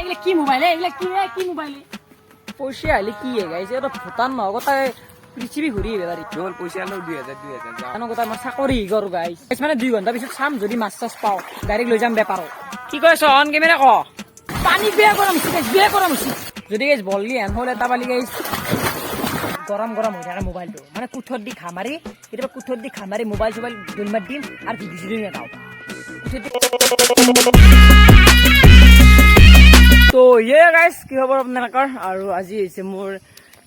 এগুলা কি মোবাইল এগুলা কি মোবাইল পয়সা আইলে কি গাইছে এটা ভুটান নহ কথা পৃথিৱী ঘূৰি এবাৰ কেৱল পইচা আনো 2000 জানো কথা মই চাকৰি কৰো গাইছ মানে 2 ঘণ্টা পিছত চাম যদি মাছ চাছ পাওঁ ডাইৰেক্ট লৈ যাম বেপাৰত কি কৈছ অন কেমেৰা ক পানী বেয়া গৰম হৈছে যদি গাইছ বললি এন হলে এটা পালি গাইছ গৰম হৈ থাকে মোবাইলটো মানে কুঠত দি খামাৰি কেতিয়াবা কুঠত দি খামাৰি মোবাইল চোবাইল দুলমাত দিম আৰু ভিডিঅ' নেটাও তো গাইছ কি খবৰ আপোনালোকৰ আৰু আজি হৈছে মোৰ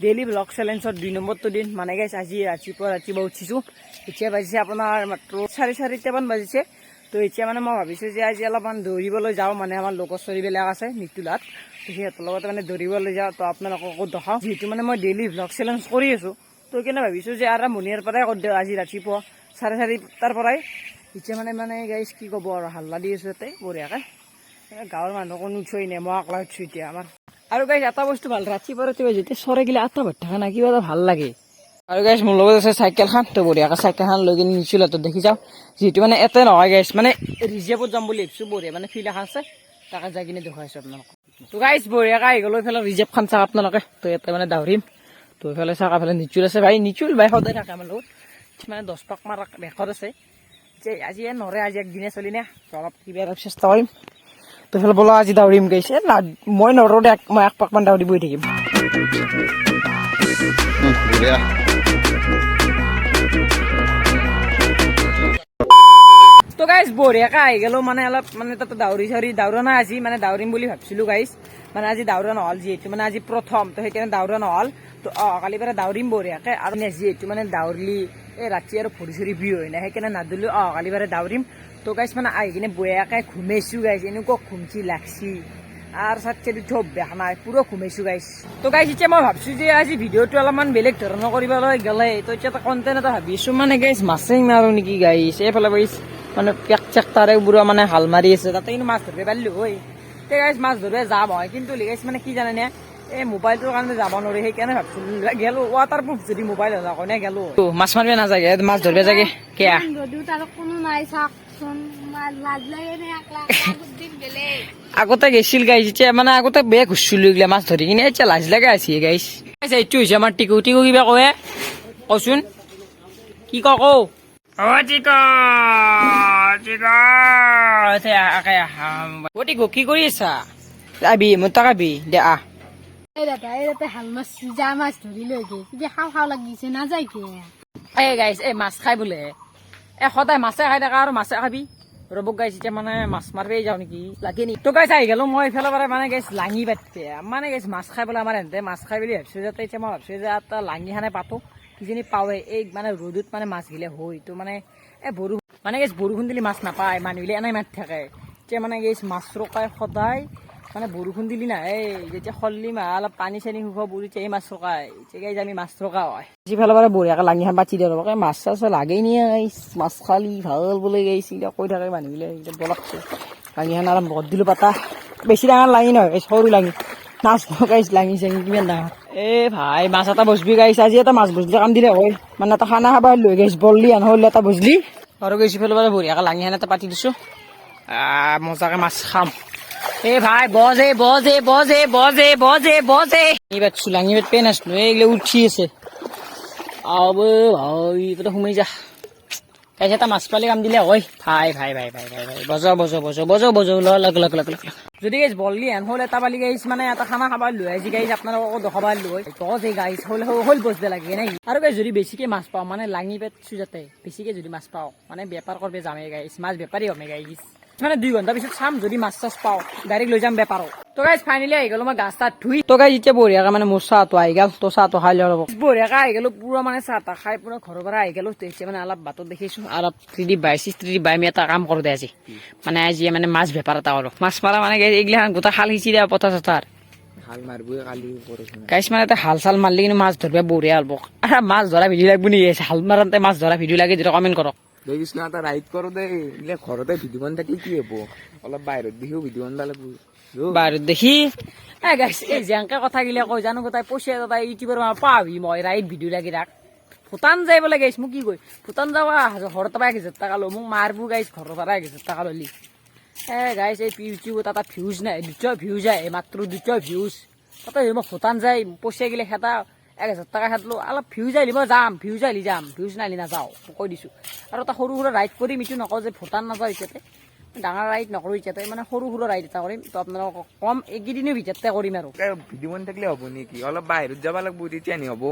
ডেইলি ব্লগ চেলেঞ্জৰ 2 নম্বৰটো দিন মানে গাইছ আজি ৰাতিপুৱা উঠিছোঁ এতিয়া বাজিছে আপোনাৰ মাত্ৰ 4:30মান বাজিছে তো এতিয়া মানে মই ভাবিছোঁ যে আজি অলপমান দৌৰিবলৈ যাওঁ মানে আমাৰ লগৰ ছোৱালীবিলাক আছে নিতুলাত তো সিহঁতৰ লগতে মানে দৌৰিবলৈ যাওঁ তো আপোনালোককো দেখাওঁ যিহেতু মানে মই ডেইলি ব্লগ চেলেঞ্জ কৰি আছোঁ তো সেইকাৰণে ভাবিছোঁ যে আৰম্ভণিৰ পৰাই কৰি দিওঁ আজি ৰাতিপুৱা 4:30টাৰ পৰাই এতিয়া মানে গাইছ কি ক'ব আৰু হাল্লা দি আছোঁ ইয়াতে বঢ়িয়াকৈ গাঁৱৰ মানুহ কোনো উঠোই নাই মই অকলে উঠছোঁ এতিয়া আমাৰ আৰু গাইছ এটা বস্তু ভাল ৰাতিপুৱা যেতিয়া চৰাই গিলা আটা ভাত থকা না কিবা এটা ভাল লাগে আৰু গাইছ মোৰ লগত আছে চাইকেলখন তো বঢ়িয়াকৈ চাইকেলখন লৈ কিনে নিছিলোঁ তো দেখি যাওঁ যিহেতু মানে এতে নহয় গাইছ মানে ৰিজাৰ্ভত যাম বুলি ভাবিছোঁ বঢ়িয়া মানে ফিল্ড এখন আছে তাকে যাই কিনে দেখুৱাইছোঁ আপোনালোকক তো গাইছ বঢ়িয়াকৈ আহি গ'লো এইফালে ৰিজাৰ্ভখন চাওক আপোনালোকে তো ইয়াতে মানে দাউৰিম তো এইফালে চাওক এইফালে নিচুল আছে নিচুল ভাই সদায় থাকে আমাৰ লগত মানে 10 পাক মান ৰেকৰ্ড আছে যে আজি নৰে আজি একদিনে চলি নে অলপ কিবা অলপ চেষ্টা কৰিম তো এইফালে বোলো আজি দাউৰিম গাইছে মই নৰো দে মই 1 পাকমান দাউৰি বহি থাকিম তো গাইছ বঢ়িয়াকৈ আহি গ'লো মানে অলপ মানে তাতে দাউৰা নাই আজি মানে দাউৰিম বুলি ভাবিছিলোঁ গাইছ মানে আজি দাউৰা নহ'ল যিহেতু মানে আজি প্ৰথম তো সেইকাৰণে দাউৰা নহ'ল তো কালিৰ পৰা দাউৰিম বঢ়িয়াকৈ আৰু যিহেতু মানে দাউৰিলি এই ৰাতি আৰু ভৰি চৰি বিষ হয় নাই সেইকাৰণে নাদুলো কালিৰ পৰা দাউৰিম তো গাইছ মানে আহি কিনে বঢ়িয়াকৈ ঘুমাইছোঁ গাইছ এনেকুৱা ঘুমচি লাগছি আৰু চাতছে উঠি অভ্যাস নাই পুৰা ঘুমাইছোঁ গাইছ তো গাইছ এতিয়া মই ভাবিছোঁ যে আজি ভিডিঅ'টো অলপমান বেলেগ ধৰণৰ কৰিবলৈ গ'লে তো এতিয়া এটা কণ্টেণ্ট এটা ভাবিছোঁ মানে গাইছ মাছেই মাৰোঁ নেকি গাইছ এইফালে গাইছ মানে পেক চেক তাৰে বুঢ়া মানে হাল মাৰি আছে তাতে কিন্তু মাছ ধৰিব পাৰিলোঁ হয় তে গাইছ মাছ ধৰিব যাম হয় কিন্তু গাইছ মানে কি জানেনে এই মোবাইলটোৰ কাৰণে যাব নোৱাৰি সেইকাৰণে ভাবিছিলোঁ গেলো ৱাটাৰ প্ৰুফ যদি মোবাইল হৈ কাৰণে গেলো মাছ মাৰিব নাযায় মাছ ধৰিব যাগে কেয়া আগতে গেছিল গাইছ এতিয়া মানে আগতে বেয়া ঘুৰছিলো এইগিলা মাছ ধৰি কিনে এতিয়া লাজ লাগে আছে গাইছ এইটো হৈছে আমাৰ টিকু কিবা কয় কচোন কি কওঁ টিকু কি কৰি আছা আবি মোৰ তাক আবি দে হাল মাছ যা মাছ ধৰি লৈ কিবা খাওঁ লাগিছে নাযায় কি গাইছ এই মাছ খাই বোলে সদায় মাছে খাই থাকা আৰু মাছে খাবি ৰ'ব গাইছ এতিয়া মানে মাছ মাৰিবই যাওঁ নেকি লাগে নি তো গাইছ আহি গ'লো মই এইফালৰ পৰা মানে গাইছ লাঙি পাতিছে মানে গাইছ মাছ খাই বোলে আমাৰ এনতে মাছ খাই বুলি ভাবিছোঁ যাতে এতিয়া মই ভাবিছোঁ যে এটা লাঙিখানে পাতো কিজানি পাৱে এই মানে ৰ'দত মানে মাছ গিলে হয় তো মানে মানে গাইছ বৰষুণ দিলে মাছ নাপায় মানুহবিলাক এনেই মাৰি থাকে এতিয়া মানে গাইছ মাছ ৰখাই সদায় মানে বৰষুণ দিলি না এই যেতিয়া খল্লি মাহ অলপ পানী চানী শুকাব বুলিছে এই মাছ ৰখাই এতিয়া গাইছ আমি মাছ ৰখা হয় যিফালে পাৰে বঢ়িয়াকৈ লাঙিখন পাতি দিয়া ৰ'ব মাছ চাছ লাগেই নি মাছ খালি ভাল বোলে গাইছ এতিয়া কৈ থাকে মানুহবিলাক এতিয়া বলকছে লাঙিখন আৰম্ভ কৰি দিলোঁ পাতা বেছি ডাঙৰ লাঙি নহয় সৰু লাঙি মাছ গাইছ লাঙি চাঙি কিমান ডাঙৰ ভাই মাছ এটা বসবি গাইছ আজি এটা মাছ বসলি কাম দিলে হয় মানে এটা খানা খাব লৈ গাইছ বললি নহ'লে এটা বসলি আৰু গাইছ ইফালে পাৰে বঢ়িয়াকৈ লাঙিখন এটা পাতি দিছোঁ মজাকৈ মাছ খাম ভাই বজে এইবাৰ চুলাঙি বাট পেন আছিলো এইগিলা উঠি আছে ভাই সোমাই যা গাইছ এটা মাছ পালে কাম দিলে হয় ভাই বজ লগ যদি গাইছ বললি হেন হ'ল এটা পালি গাইছ মানে এটা খানা খাব লৈ আজি গাইছ আপোনালোকক দেখাব লৈ গছ এই গাইছ হ'ল বজতে লাগে নাই আৰু গাইছ যদি বেছিকৈ মাছ পাওঁ মানে লাঙি পেটছো যাতে বেছিকৈ যদি মাছ পাওঁ মানে বেপাৰ কৰিব যামেই গাইছ মাছ বেপাৰী হ'মে গাইছ মানে 2 ঘণ্টা পিছত চাম যদি মাছ চাছ পাওঁ ডাইৰেক্ট লৈ যাম বেপাৰত তো গাইছ ফাইনেলি আহি গ'লো মই গা চা ধুই তো গাইছ এতিয়া বঢ়িয়াকৈ মানে মোৰ চাহটো আহি গ'ল তো চাহটো খাই ল'ব বঢ়িয়াকৈ আহি গ'লো পুৰা মানে চাহ তাহ খাই পুৰা ঘৰৰ পৰা আহি গ'লো তো এতিয়া মানে অলপ বাটত দেখিছোঁ অলপ 3D বাই আমি এটা কাম কৰোঁ দে আজি মানে মাছ বেপাৰ এটা কৰোঁ মাছ মাৰা মানে এইগিলাখান গোটেই খাল সিঁচি দিয়া পথাৰ চথাৰ হাল মাৰিবই কালি গাইছ মানে এটা হাল চাল মাৰিলে কিন্তু মাছ ধৰিব বঢ়িয়া হ'ব মাছ ধৰা ভিডিঅ' লাগিব নি হাল মাৰোঁতে মাছ ধৰা ভিডিঅ' লাগে যদি কমেণ্ট কৰক দেখিছ না এটা ৰাইড কৰো দে এইগিলা ঘৰতে ভিডিঅ'খন থাকি কি হ'ব অলপ বাহিৰত দেখিও ভিডিঅ'খন ভাল লাগিব বাহিৰত দেখি গাইছ এই যেনেকৈ কথাগিলা কৈ জানো তাই পইচা তাই ইউটিউবৰ পাবি মই ৰাইড ভিডিঅ' লাগি ৰাখ ভূটান যাই বোলে গাইছ মোক কি কয় ভূটান যাবা ঘৰৰ পৰা 1000 টকা লো মোক মাৰবো গাইছ ঘৰৰ পৰা 1000 টকা ল'লি গাইছ এই ইউটিউবত এটা ভিউজ নাই 200 ভিউজ আহে মাত্ৰ 200 ভিউজ তাতে মই ভূটান যাই পইচা গিলে খেতা 1000 টকা খেতলো অলপ ভিউজ আহিলে মই যাম ভিউজ আহিলে যাম ভিউজ নাহিলে নাযাওঁ কৈ দিছোঁ আৰু এটা সৰু সুৰা ৰাইড কৰিম এইটো নকওঁ যে ভূটান নাযাওঁ এতিয়াতে ডাঙৰ ৰাইড নকৰোঁ এতিয়াতে মানে সৰু সুৰা ৰাইড এটা কৰিম তো আপোনালোকক কম এইকেইদিনৰ ভিতৰতে কৰিম আৰু ভিডিঅ' বনাই থাকিলে হ'ব নেকি অলপ বাহিৰত যাব লাগিব তেতিয়া নি হ'ব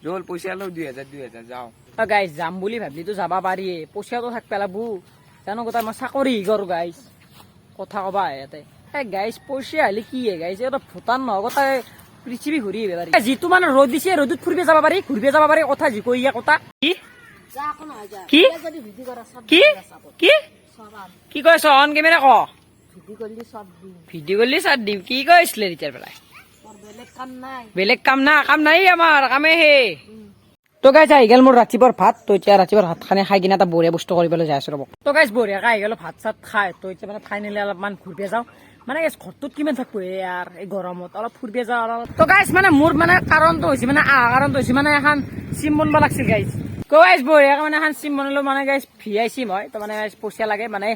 জল পইচা অলপ 2000 যাওঁ গাইজ যাম বুলি ভাবিলেতো যাব পাৰিয়ে পইচাটো থাক পেলাবো জানো কথা মই চাকৰি কৰোঁ গাইজ কথা ক'বা ইয়াতে গাইজ পইচা আহিলে কি গাইজ এটা ভূটান নহয় কথা পৃথিৱী ঘূৰি আহিব পাৰি যিটো মানে ৰ'দ দিছে ৰ'দত ফুৰিব যাব পাৰি ঘূৰিব যাব পাৰি কথা যি কৈ কথা কি কি কি কি কি কৈছ অন কেমেৰা ক ভিডিঅ' কৰিলে চাত দিম কি কৈছিলে তেতিয়াৰ পেলাই বেলেগ কাম নাই আমাৰ কামে হে তো গাইজ আহি গেল মোৰ ৰাতিপুৱাৰ ভাত তো এতিয়া ৰাতিপুৱাৰ ভাত খানি খাই কিনে এটা বঢ়িয়া বস্তু কৰিবলৈ যাই আছো ৰ'ব তো গাইজ বঢ়িয়াকৈ আহি গেল ভাত চাত খাই তো এতিয়া মানে ফাইনেলি অলপমান ঘূৰিব যাওঁ মানে গাইজ ঘৰটোত কিমান থাকবো ইয়াৰ এই গৰমত অলপ ফুৰিব যাওঁ অলপ তো গাইজ মানে মোৰ মানে কাৰণটো হৈছে মানে কাৰণটো হৈছে মানে এখন চিম বনাব লাগিছিল গাইজ গাইজ বঢ়িয়াকৈ মানে এখন চিম বনালো মানে গাইজ VI চিম হয় তো মানে গাইজ পইচা লাগে মানে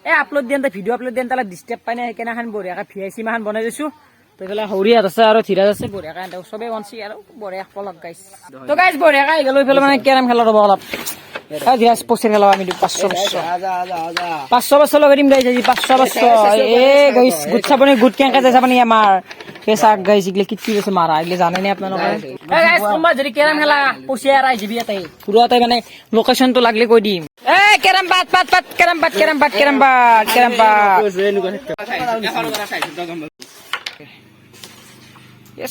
এই আপলোড দিওঁতে ভিডিঅ' আপলোড দিওঁতে অলপ ডিষ্টাৰ্ব পাই নাই সেইকাৰণে এখন বঢ়িয়াকৈ VI চিম এখন বনাই দিছোঁ তো এইফালে হৰিয়াত আছে আৰু ধীৰাজ আছে বঢ়িয়াকৈ চবেই বনছি আৰু বঢ়িয়া পলক গাইজ তো গাইজ বঢ়িয়াকৈ আহি গ'লো এইফালে মানে কেৰম খেলা ৰ'ব অলপ ধীৰাজ পইচা খেলাব আমি 500 বছৰ লগাই দিম গাইজ আজি 500 বছৰ এ গাইজ গোট চাবনি গোট কেনেকৈ যায় চাবনি আমাৰ সেই চাক গাইজ এইগিলা কিটকি গৈছে মাৰা এইগিলা জানে নে আপোনালোকে গাইজ কোনোবা যদি কেৰম খেলা পইচা এৰাই যাবি ইয়াতে পুৰাতে মানে লোকেশ্যনটো লাগিলে কৈ দিম কেৰম পাত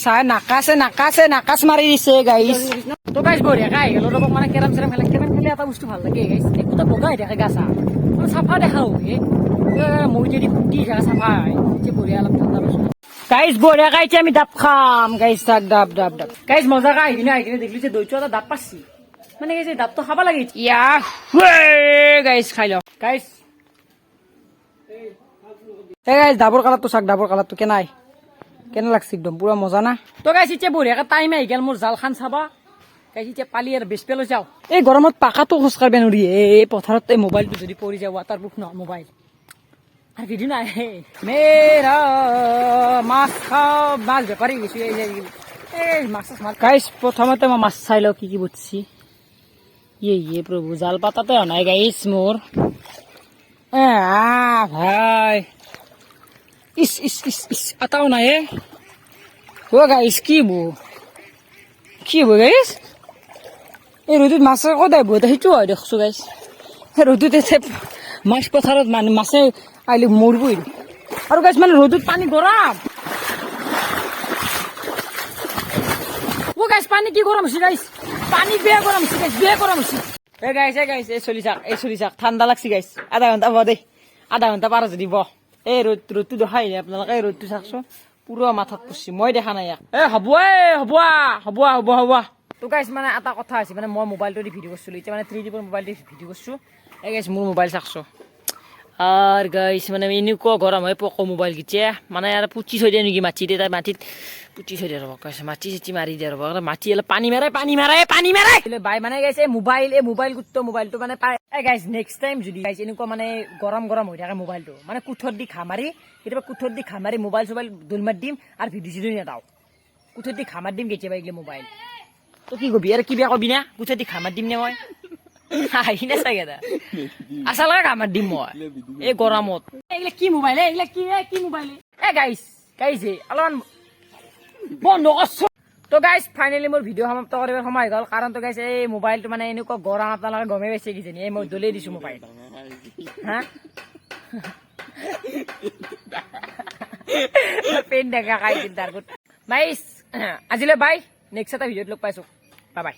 চাই নাকাচ মাৰি দিছে গাইজ তো গাইজ বঢ়িয়াকৈ আহি গ'লো ৰ'ব মানে কেৰম খেলে এটা বস্তু ভাল লাগে গাইজ একোটা বগাই থাকে গা চা চাফা দেখা হে মই যদি ফুটি থাকে চাফা বঢ়িয়া অলপ ঠাণ্ডা বস্তু গাইজ বঢ়িয়াকৈ এতিয়া আমি ডাব খাম গাইজ তাক ডাব গাইজ মজাকৈ আহি কিনে দেখিলো যে দৈটো এটা ডাব পাচ্ছি মানে গাইজ ডাবটো খাব লাগে ইয়া গাইজ খাই লওঁ গাইজ ডাবৰ কালাৰটো চাক ডাবৰ কালাৰটো কেনে লাগছে একদম পুৰা মজা না তো গাইছ এতিয়া বঢ়িয়াকৈ টাইম আহি গেল মোৰ জালখন চাবা গাইছ এতিয়া পালি আৰু বেচ পেলৈ যাওঁ এই গৰমত পাকাটো খোজ কাঢ়িব নোৱাৰি এই পথাৰত এই মোবাইলটো যদি পৰি যায় ৱাটাৰপ্ৰুফ নহয় মোবাইল আৰু ভিডিঅ' নাই মেৰা মাছ খাওঁ মাছ বেপাৰী গৈছোঁ এই মাছ গাইছ প্ৰথমতে মই মাছ চাই লওঁ কি বুটছি ইয়ে প্ৰভু জাল পাতাতে নাই গাইছ মোৰ ভাই ইস আটাও নাই ও গাইস কি বো গাইস এই রোদত মাছ কদাই বো সেইটো হয় দেখছো গাইস রোদত মাছ পথাৰত মানে মাছে আইলে মৰবই আৰু গাইস মানে ৰোদত পানী গৰম ও গাইস পানী কি গৰম হৈছে গাইস পানী বেয়া গৰম হৈছে গাইস বেয়া গৰম হৈছে এই গাইস এই চলি যাক ঠাণ্ডা লাগছে গাইস আধা ঘণ্টা পাৰ যদি বহ এই ৰ'দটো দেখাই নাই আপোনালোকে এই ৰ'দটো চাওকচোন পুৰা মাথাত পৰছি মই দেখা নাই ইয়াক হ'ব তো গাইছ মানে এটা কথা আছে মানে মই মোবাইলটো দি ভিডিঅ' কৰিছিলোঁ এতিয়া মানে 3D মোবাইল দি ভিডিঅ' কৰিছোঁ এই গাইছ মোৰ মোবাইল চাওকচোন আৰু গাইছ মানে এনেকুৱা গৰম হয় পক' মোবাইল কেতিয়া মানে আৰু পুচি থৈ দিয়ে নেকি মাটিতে তাই মাটিত পুচি থৈ দিয়ে ৰ'ব গাইছ মাটি চাটি মাৰি দিয়ে ৰ'ব মাটি অলপ পানী মাৰে বাই মানে গাইছ এই মোবাইল গোটটো মোবাইলটো মানে পাই গাইছ নেক্সট টাইম যদি গাইছ এনেকুৱা মানে গৰম হৈ থাকে মোবাইলটো মানে কুঠত দি খামাৰি কেতিয়াবা কুঠত দি খামাৰি মোবাইল দোল মাৰি দিম আৰু ভিডিঅ' নেদাওঁ কুঠত দি খামাৰ দিম কেতিয়াবা এইগিলে মোবাইল তো কি কবি আৰু কিবা কবি না কুঠত দি খামাৰ দিম নে মই আহি না চাগে আচালকে খামাৰ দিম মই এই গৰমত এইগিলা কি মোবাইল কি মোবাইল গাইছ অলপমান বন্ধ কৰছ তো গাইছ ফাইনেলি মোৰ ভিডিঅ' সমাপ্ত কৰিবৰ সময় হৈ গ'ল কাৰণ তো গাইছ এই মোবাইলটো মানে এনেকুৱা গৰম আপোনালোকে গমেই পাইছে কিজানি এই মই দলেই দিছোঁ মোবাইল হা পেন দেখা খাই চিন্তাৰ গোট গাইছ আজিলৈ বাই নেক্সট এটা ভিডিঅ'ত লগ পাইছোঁ বাই